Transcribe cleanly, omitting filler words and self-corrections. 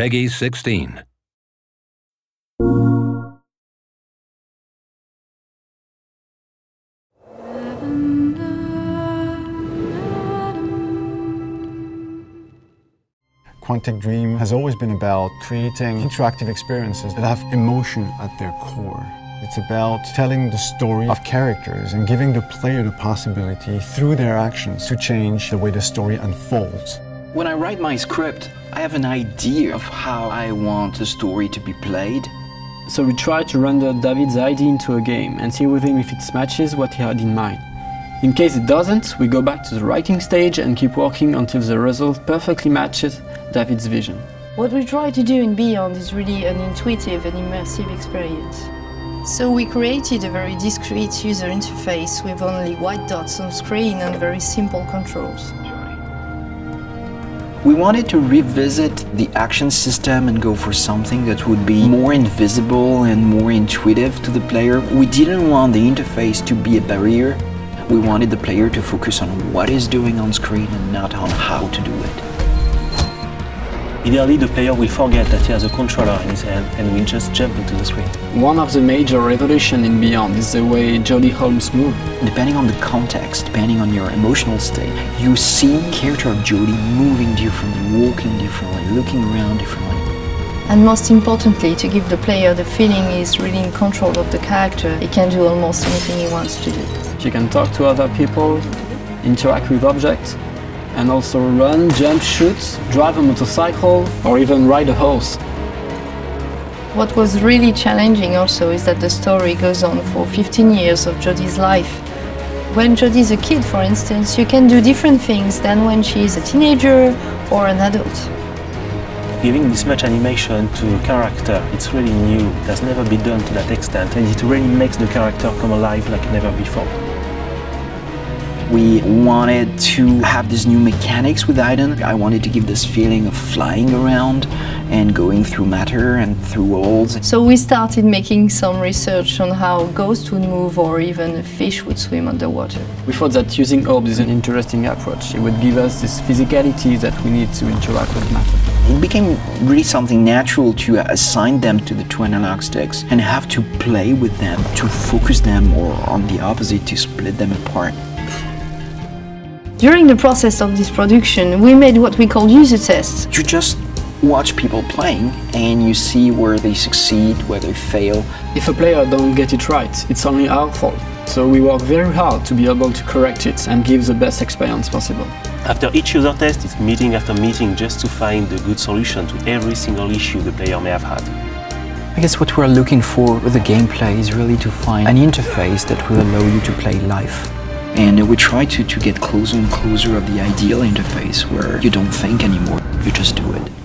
Peggy 16. Quantic Dream has always been about creating interactive experiences that have emotion at their core. It's about telling the story of characters and giving the player the possibility, through their actions, to change the way the story unfolds. When I write my script, I have an idea of how I want the story to be played. So we try to render David's idea into a game and see with him if it matches what he had in mind. In case it doesn't, we go back to the writing stage and keep working until the result perfectly matches David's vision. What we try to do in Beyond is really an intuitive and immersive experience. So we created a very discreet user interface with only white dots on screen and very simple controls. We wanted to revisit the action system and go for something that would be more invisible and more intuitive to the player. We didn't want the interface to be a barrier. We wanted the player to focus on what he's doing on screen and not on how to do it. Ideally, the player will forget that he has a controller in his hand and will just jump into the screen. One of the major revolutions in Beyond is the way Jodie Holmes moves. Depending on the context, depending on your emotional state, you see the character of Jodie moving differently, walking differently, looking around differently. And most importantly, to give the player the feeling he's really in control of the character, he can do almost anything he wants to do. She can talk to other people, interact with objects, and also run, jump, shoot, drive a motorcycle, or even ride a horse. What was really challenging also is that the story goes on for 15 years of Jodie's life. When Jodie's a kid, for instance, you can do different things than when she's a teenager or an adult. Giving this much animation to a character, it's really new. It has never been done to that extent, and it really makes the character come alive like never before. We wanted to have these new mechanics with Aiden. I wanted to give this feeling of flying around and going through matter and through walls. So we started making some research on how ghosts would move or even a fish would swim underwater. We thought that using orbs is an interesting approach. It would give us this physicality that we need to interact with matter. It became really something natural to assign them to the two analog sticks and have to play with them, to focus them, or on the opposite, to split them apart. During the process of this production, we made what we call user tests. You just watch people playing and you see where they succeed, where they fail. If a player don't get it right, it's only our fault. So we work very hard to be able to correct it and give the best experience possible. After each user test, it's meeting after meeting just to find the good solution to every single issue the player may have had. I guess what we're looking for with the gameplay is really to find an interface that will allow you to play live. And we try to get closer and closer of the ideal interface where you don't think anymore, you just do it.